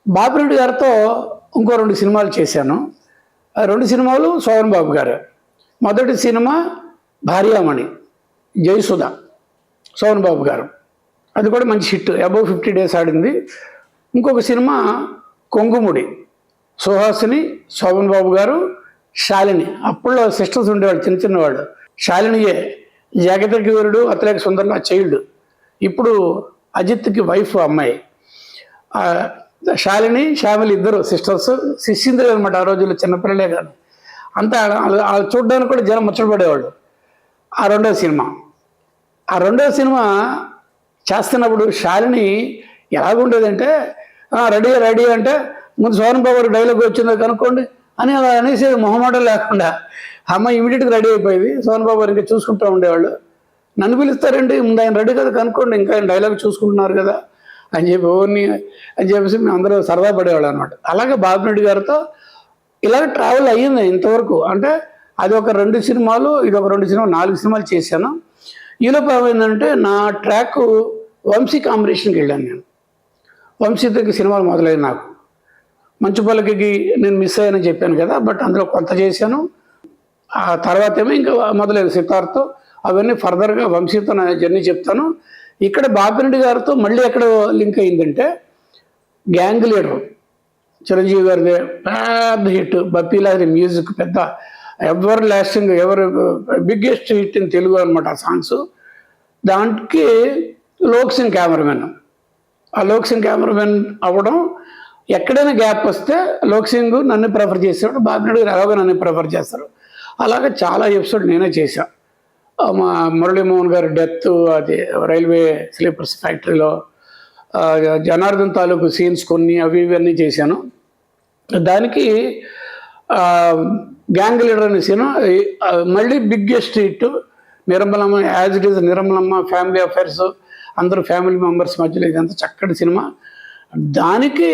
బాపిరెడ్డి గారితో ఇంకో 2 సినిమాలు చేశాను. ఆ 2 సినిమాలు శోభన్ బాబు గారు. మొదటి సినిమా భార్యామణి, జయసుధ, శోభన్ బాబు గారు. అది కూడా మంచి హిట్, అబౌవ్ 50 డేస్ ఆడింది. ఇంకొక సినిమా కొంగుముడి, సుహాసిని, శోభన్ బాబు గారు, శాలిని. అప్పుల్లో సిస్టర్స్ ఉండేవాళ్ళు, చిన్న చిన్నవాళ్ళు. శాలినియే జగతికి వీరుడు, అతలేక సుందర్లా చైల్డ్. ఇప్పుడు అజిత్కి వైఫ్ అమ్మాయి. శాలిని, శ్యామిలి ఇద్దరు సిస్టర్స్, శిష్యుంద్రులు అనమాట. ఆ రోజుల్లో చిన్నపిల్లలే కానీ అంతా వాళ్ళు చూడడానికి కూడా జనం ముచ్చటపడేవాళ్ళు. ఆ రెండవ సినిమా చేస్తున్నప్పుడు శాలిని ఎలాగుండేదంటే, రెడీ రెడీ అంటే ముందు శోభన్ బాబు డైలాగ్ వచ్చిందో కనుక్కోండి అని అలా అనేసి మొహమాటం లేకుండా అమ్మాయి ఇమీడియట్గా రెడీ అయిపోయింది. శోభన్ బాబు ఇంకా చూసుకుంటూ ఉండేవాళ్ళు. నన్ను పిలుస్తారండి, ముందు ఆయన రెడీ కదా కనుక్కోండి, ఇంకా ఆయన డైలాగ్ చూసుకుంటున్నారు కదా అని చెప్పి ఓర్ని అని చెప్పేసి మేము అందరూ సరదా పడేవాళ్ళు అనమాట. అలాగే బాపిరెడ్డి గారితో ఇలాగ ట్రావెల్ అయ్యింది ఇంతవరకు. అంటే అది ఒక 2 సినిమాలు, ఇది ఒక 2 సినిమాలు, 4 సినిమాలు చేశాను. ఈలోపు ఏమైందంటే నా ట్రాక్ వంశీ కాంబినేషన్కి వెళ్ళాను నేను. వంశీతో సినిమాలు మొదలైన నాకు మంచు పల్లకికి నేను మిస్ అయ్యానని చెప్పాను కదా, బట్ అందులో కొంత చేశాను. ఆ తర్వాత ఏమో ఇంకా మొదలైన సితార్తో అవన్నీ ఫర్దర్గా వంశీతో నా జర్నీ చెప్తాను. ఇక్కడ బాపిరెడ్డి గారితో మళ్ళీ ఎక్కడ లింక్ అయిందంటే గ్యాంగ్ లీడర్ చిరంజీవి గారిదే పెద్ద హిట్, బప్పీలాది మ్యూజిక్, పెద్ద ever lasting, biggest hit in Telugu అనమాట ఆ సాంగ్స్. దానికి లోక్ సింగ్ కెమెరామెన్. ఆ లోక్ సింగ్ కెమెరామెన్ అవ్వడం, ఎక్కడైనా గ్యాప్ వస్తే లోక్ సింగ్ నన్ను ప్రిఫర్ చేసేవాడు, బాపిరెడ్డి గారు ఎలాగో నన్ను ప్రిఫర్ చేస్తారు. అలాగే చాలా ఎపిసోడ్ నేనే చేశాను. మా మురళీమోహన్ గారి డెత్, అది రైల్వే స్లీపర్స్ ఫ్యాక్టరీలో జనార్దన్ తాలూకు సీన్స్ కొన్ని అవి ఇవన్నీ చేశాను. దానికి గ్యాంగ్ లీడర్ అనే సినిమా మళ్ళీ biggest hit. Nirmalamma, as it is Nirmalamma, family affairs, అందరూ ఫ్యామిలీ మెంబర్స్ మధ్యలో ఇదంతా చక్కటి సినిమా. దానికి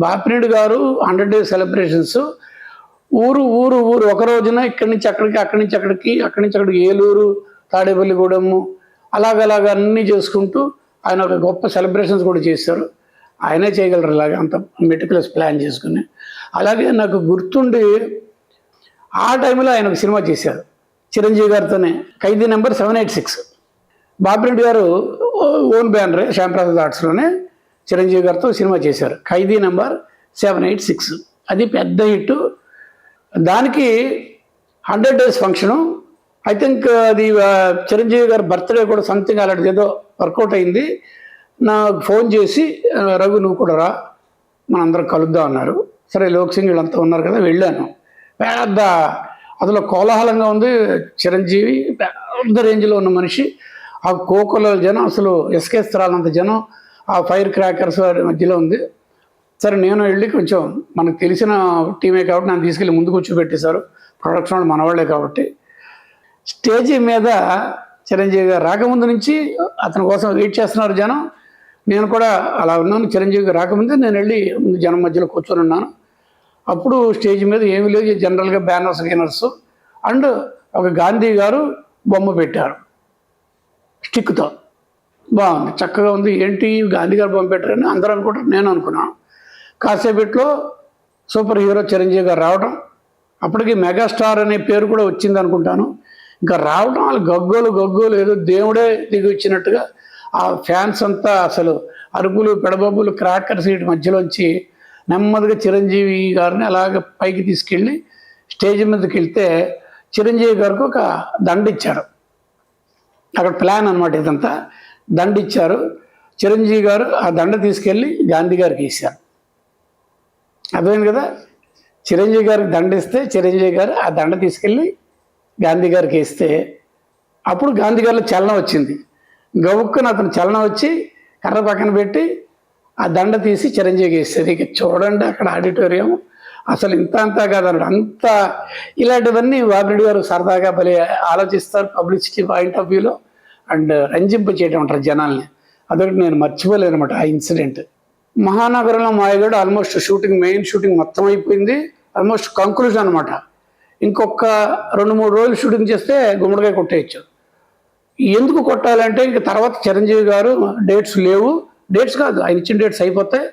బాపిరెడ్డి గారు 100 డేస్ సెలబ్రేషన్స్, ఊరు ఊరు ఊరు ఒక రోజున ఇక్కడి నుంచి అక్కడికి, అక్కడి నుంచి అక్కడికి, అక్కడి నుంచి అక్కడికి, ఏలూరు, తాడేపల్లిగూడెము, అలాగ అన్నీ చేసుకుంటూ ఆయన ఒక గొప్ప సెలబ్రేషన్స్ కూడా చేశారు. ఆయనే చేయగలరు ఇలాగ అంత మెటిక్యులస్ ప్లాన్ చేసుకుని. అలాగే నాకు గుర్తుండి ఆ టైంలో ఆయన ఒక సినిమా చేశారు చిరంజీవి గారితోనే, ఖైదీ నెంబర్ 786. బాపిరెడ్డి గారు ఓన్ బ్యానరే శ్యాంప్రసాద్ ఆర్ట్స్లోనే చిరంజీవి గారితో సినిమా చేశారు, ఖైదీ నెంబర్ 786. అది పెద్ద హిట్. దానికి 100 డేస్ ఫంక్షను. ఐ థింక్ అది చిరంజీవి గారి బర్త్డే కూడా సంథింగ్ అలాంటిది ఏదో వర్కౌట్ అయింది. నాకు ఫోన్ చేసి, రఘు నువ్వు కూడా రా, మనందరం కలుద్దాం అన్నారు. సరే లోక్ సింగ్ వీళ్ళంతా ఉన్నారు కదా, వెళ్ళాను. పెద్ద అందులో కోలాహలంగా ఉంది. చిరంజీవి పెద్ద రేంజ్లో ఉన్న మనిషి, ఆ కోకల జనం, అసలు ఎస్కేస్తరాలంత జనం, ఆ ఫైర్ క్రాకర్స్ మధ్యలో ఉంది. సరే నేను వెళ్ళి, కొంచెం మనకు తెలిసిన టీమే కాబట్టి నన్ను తీసుకెళ్ళి ముందు కూర్చోబెట్టేశారు. ప్రొడక్షన్ వాళ్ళు మనవాళ్లే కాబట్టి. స్టేజీ మీద చిరంజీవి గారు రాకముందు నుంచి అతని కోసం వెయిట్ చేస్తున్నారు జనం. నేను కూడా అలా ఉన్నాను. చిరంజీవి గారు రాకముందే నేను వెళ్ళి ముందు జనం మధ్యలో కూర్చొని ఉన్నాను. అప్పుడు స్టేజ్ మీద ఏమీ లేదు, జనరల్గా బ్యానర్స్ గీనర్స్ అండ్ ఒక గాంధీ గారు బొమ్మ పెట్టారు స్టిక్తో. బాగుంది, చక్కగా ఉంది. ఏంటి గాంధీ గారు బొమ్మ పెట్టారని అందరూ అనుకుంటారు, నేను అనుకున్నాను. కాసేపట్లో సూపర్ హీరో చిరంజీవి గారు రావడం, అప్పటికి మెగాస్టార్ అనే పేరు కూడా వచ్చింది అనుకుంటాను. ఇంకా రావడం, వాళ్ళు గగ్గోలు ఏదో దేవుడే దిగి వచ్చినట్టుగా ఆ ఫ్యాన్స్ అంతా అసలు అరుపులు, పెడబొబ్బులు, క్రాకర్స్ వీటి మధ్యలోంచి నెమ్మదిగా చిరంజీవి గారిని అలాగ పైకి తీసుకెళ్ళి స్టేజ్ మీదకి వెళ్తే చిరంజీవి గారికి ఒక దండ ఇచ్చారు. అక్కడ ప్లాన్ అనమాట ఇదంతా. దండ ఇచ్చారు. చిరంజీవి గారు ఆ దండ తీసుకెళ్ళి గాంధీ గారికి ఇచ్చారు. అర్థమైంది కదా, చిరంజీవి గారికి దండ ఇస్తే చిరంజీవి గారు ఆ దండ తీసుకెళ్ళి గాంధీ గారికి ఇస్తే అప్పుడు గాంధీ గారిలో చలనం వచ్చింది. గవుక్కుని అతను చలనం వచ్చి కర్ర పక్కన పెట్టి ఆ దండ తీసి చిరంజీవికి ఇస్తుంది. ఇక చూడండి అక్కడ ఆడిటోరియం అసలు ఇంత అంతా కాదన్నాడు. అంత ఇలాంటివన్నీ బాపిరెడ్డి గారు సరదాగా భలే ఆలోచిస్తారు పబ్లిసిటీ పాయింట్ ఆఫ్ వ్యూలో, అండ్ రంజింప చేయడం అంటారు జనాల్ని. అదొకటి నేను మర్చిపోలేను అనమాట ఆ ఇన్సిడెంట్. మహానగరంలో మాయగాడు ఆల్మోస్ట్ షూటింగ్, మెయిన్ షూటింగ్ మొత్తం అయిపోయింది. ఆల్మోస్ట్ కంక్లూజన్ అనమాట. ఇంకొక 2-3 రోజులు షూటింగ్ చేస్తే గుమ్మడికాయ కొట్టేయచ్చు. ఎందుకు కొట్టాలంటే ఇంక తర్వాత చిరంజీవి గారు డేట్స్ లేవు, డేట్స్ కాదు ఆయన ఇచ్చిన డేట్స్ అయిపోతాయి,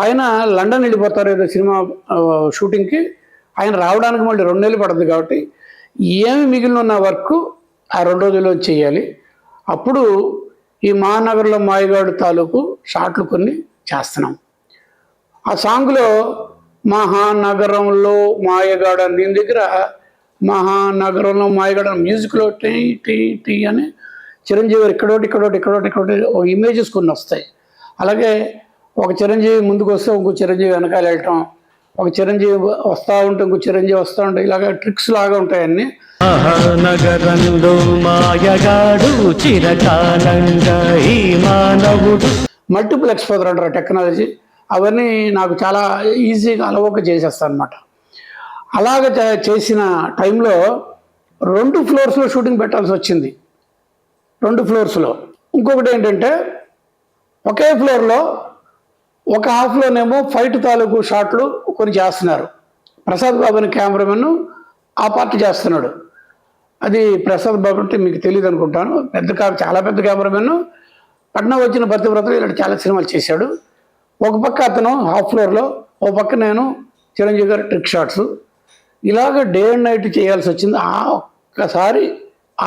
ఆయన లండన్ వెళ్ళిపోతారు ఏదో సినిమా షూటింగ్కి. ఆయన రావడానికి మళ్ళీ 2 నెలలు పడుతుంది కాబట్టి ఏమి మిగిలిన ఉన్న వర్క్ ఆ 2 రోజుల్లో చేయాలి. అప్పుడు ఈ మహానగరంలో మాయగాడు తాలూకు షాట్లు కొన్ని చేస్తున్నాం. ఆ సాంగ్లో మహానగరంలో మాయగాడు అని దీని దగ్గర మహానగరంలో మాయగాడు మ్యూజిక్లో టీ టీ టీ అని చిరంజీవి గారు ఇక్కడోటి ఓ ఇమేజెస్ కొన్ని వస్తాయి. అలాగే ఒక చిరంజీవి ముందుకు వస్తే ఇంకో చిరంజీవి వెనకాల వెళ్ళటం, ఒక చిరంజీవి వస్తూ ఉంటే ఇంకో చిరంజీవి వస్తూ ఉంటాయి. ఇలాగ ట్రిక్స్ లాగా ఉంటాయి అన్నీ. మహానగరంలో మాయగాడు చిరకాలంగా ఈ మానవుడు. మల్టిపుల్ ఎక్స్పోజర్ అంటారు టెక్నాలజీ. అవన్నీ నాకు చాలా ఈజీగా అలవోక చేసేస్తాను అనమాట. అలాగ చేసిన టైంలో 2 ఫ్లోర్స్లో షూటింగ్ పెట్టాల్సి వచ్చింది. 2 ఫ్లోర్స్లో. ఇంకొకటి ఏంటంటే ఒకే ఫ్లోర్లో ఒక హాఫ్లోనేమో ఫైట్ తాలూకు షాట్లు కొన్ని చేస్తున్నారు. ప్రసాద్ బాబు అని కెమెరామెన్ ఆ పార్ట్ చేస్తున్నాడు. అది ప్రసాద్ బాబు అంటే మీకు తెలియదు అనుకుంటాను. చాలా పెద్ద కెమెరామెన్. పట్నం వచ్చిన పతివ్రతలు ఇలాంటి చాలా సినిమాలు చేశాడు. ఒక పక్క అతను హాఫ్ ఫ్లోర్లో, ఒక పక్క నేను చిరంజీవి గారి ట్రిక్ షాట్స్. ఇలాగ డే అండ్ నైట్ చేయాల్సి వచ్చింది.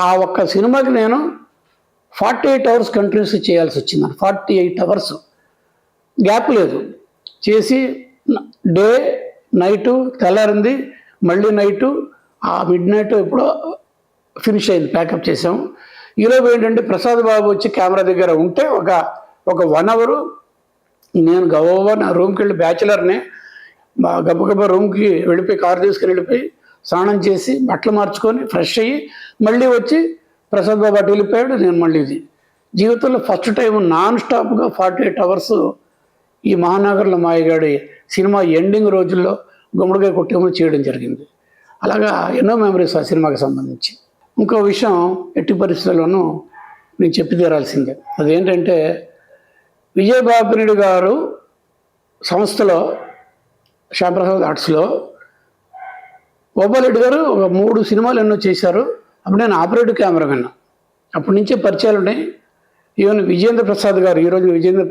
ఆ ఒక్క సినిమాకి నేను 48 అవర్స్ కంటిన్యూస్ చేయాల్సి వచ్చింది. 48 అవర్స్ గ్యాప్ లేదు. చేసి డే నైటు తెల్లారింది, మళ్ళీ నైటు, ఆ మిడ్ నైట్ ఎప్పుడో ఫినిష్ అయింది, ప్యాకప్ చేసాము. ఈలోపు ఏంటంటే ప్రసాద్ బాబు వచ్చి కెమెరా దగ్గర ఉంటే ఒక 1 అవరు నేను గబగబా నా రూమ్కి వెళ్ళి బ్యాచులర్ని గబగబా రూమ్కి వెళ్ళిపోయి కారు తీసుకుని వెళ్ళిపోయి స్నానం చేసి బట్టలు మార్చుకొని ఫ్రెష్ అయ్యి మళ్ళీ వచ్చి ప్రసాద్ బాబు అటు వెళ్ళిపోయాడు. నేను మళ్ళీ ఇది జీవితంలో ఫస్ట్ టైం నాన్ స్టాప్గా 48 అవర్స్ ఈ మహానగరంలో మాయగాడి సినిమా ఎండింగ్ రోజుల్లో గుమ్మడికాయ కొట్టేమో చేయడం జరిగింది. అలాగా ఎన్నో మెమరీస్ ఆ సినిమాకి సంబంధించి. ఇంకో విషయం ఎట్టి పరిస్థితుల్లోనూ నేను చెప్పి తీరాల్సిందే. అదేంటంటే విజయబాపిరెడ్డి గారు సంస్థలో శ్యాంప్రసాద్ ఆర్ట్స్లో గోపాలరెడ్డి గారు ఒక 3 సినిమాలు ఎన్నో చేశారు. అప్పుడు నేను ఆపరేటివ్ కెమెరామెన్. అప్పటి నుంచే పరిచయాలు ఉన్నాయి. ఈవెన్ విజేంద్ర ప్రసాద్ గారు, ఈరోజు విజేంద్ర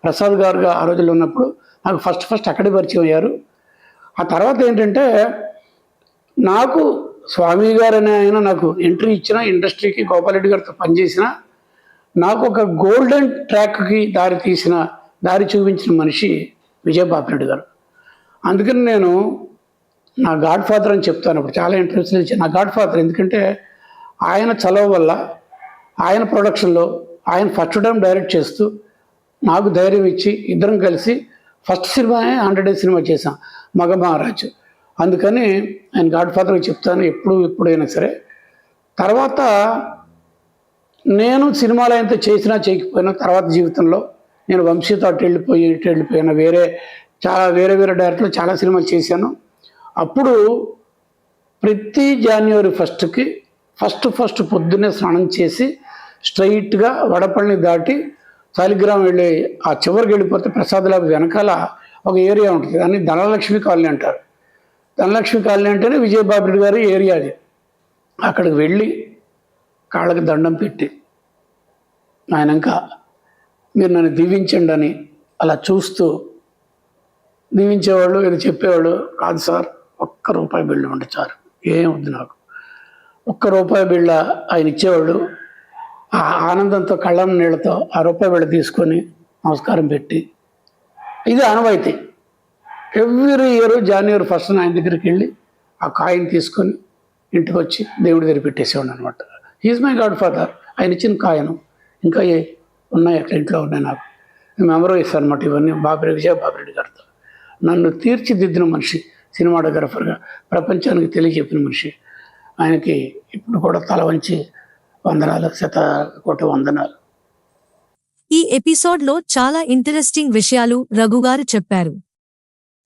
ప్రసాద్ గారుగా ఆ రోజుల్లో ఉన్నప్పుడు నాకు ఫస్ట్ అక్కడే పరిచయం అయ్యారు. ఆ తర్వాత ఏంటంటే నాకు స్వామి గారు అనే ఆయన నాకు ఎంట్రీ ఇచ్చిన ఇండస్ట్రీకి, గోపాలరెడ్డి గారితో పనిచేసిన, నాకు ఒక గోల్డెన్ ట్రాక్కి దారి చూపించిన మనిషి విజయబాపిరెడ్డి గారు. అందుకని నేను నా గాడ్ ఫాదర్ అని చెప్తాను. అప్పుడు చాలా ఇంట్రెస్ట్ ఇచ్చి నా గాడ్ ఫాదర్. ఎందుకంటే ఆయన చలవ వల్ల, ఆయన ప్రొడక్షన్లో ఆయన ఫస్ట్ టైం డైరెక్ట్ చేస్తూ నాకు ధైర్యం ఇచ్చి ఇద్దరం కలిసి ఫస్ట్ సినిమానే 100 డేస్ సినిమా చేశాం, మగ మహారాజు. అందుకని ఆయన గాడ్ ఫాదర్కి చెప్తాను ఎప్పుడైనా సరే. తర్వాత నేను సినిమాలు అయితే చేసినా చేయకపోయినా తర్వాత జీవితంలో నేను వంశీతో ఇటు వెళ్ళిపోయినా వేరే డైరెక్టర్లు చాలా సినిమాలు చేశాను. అప్పుడు ప్రతి జనవరి 1కి ఫస్ట్ పొద్దున్నే స్నానం చేసి స్ట్రైట్గా వడపల్లిని దాటి శాలిగ్రామం వెళ్ళి ఆ చివరికి వెళ్ళిపోతే ప్రసాద్ ల్యాబ్ వెనకాల ఒక ఏరియా ఉంటుంది. దాన్ని ధనలక్ష్మి కాలనీ అంటారు. ధనలక్ష్మి కాలనీ అంటేనే విజయబాపిరెడ్డి గారి ఏరియా అది. అక్కడికి వెళ్ళి కాళ్ళకి దండం పెట్టి ఆయనంక మీరు నన్ను దీవించండి అని అలా చూస్తూ దీవించేవాళ్ళు. ఇది చెప్పేవాళ్ళు కాదు సార్, ₹1 బిళ్ళ ఉండి చాలు, ఏం వద్దు నాకు. ₹1 బిళ్ళ ఆయన ఇచ్చేవాళ్ళు. ఆ ఆనందంతో కళ్ళ నీళ్ళతో ₹1 బిళ్ళ తీసుకొని నమస్కారం పెట్టి, ఇది ఆనవాయితీ. ఎవ్రీ ఇయర్ జనవరి 1 ఆయన దగ్గరికి వెళ్ళి ఆ కాయిన్ తీసుకొని ఇంటికి వచ్చి దేవుడి దగ్గర పెట్టేసేవాడు అనమాట. He's my godfather. ఆయన ఇచ్చిన కాయను ఇంకా ఉన్నాయి, అట్లా ఇంట్లో ఉన్నాయి. నాకు మెమరీస్ అనమాట ఇవన్నీ. విజయబాపిరెడ్డి గారితో నన్ను తీర్చిదిద్దిన మనిషి, సినిమాటోగ్రఫర్గా ప్రపంచానికి తెలియజెప్పిన మనిషి. ఆయనకి ఇప్పుడు కూడా తల వంచి వందనాలు, శతకోటి వందనాలు. ఈ ఎపిసోడ్లో చాలా ఇంట్రెస్టింగ్ విషయాలు రఘుగారు చెప్పారు.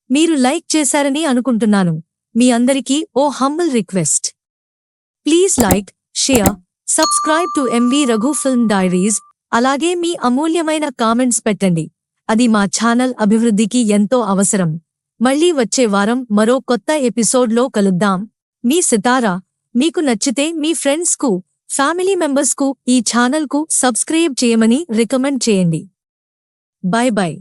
మీరు లైక్ చేశారని అనుకుంటున్నాను. మీ అందరికీ ఓ humble request. Please like, share, subscribe to MV Raghu film diaries. అలాగే మీ అమూల్యమైన కామెంట్స్ పెట్టండి. అది మా ఛానల్ అభివృద్ధికి ఎంతో అవసరం. మళ్ళీ వచ్చే వారం మరో కొత్త ఎపిసోడ్లో కలుద్దాం. మీ సితారా. మీకు నచ్చితే మీ ఫ్రెండ్స్కు, ఫ్యామిలీ మెంబర్స్కు ఈ ఛానల్కు సబ్స్క్రైబ్ చేయమని రికమెండ్ చేయండి. By by.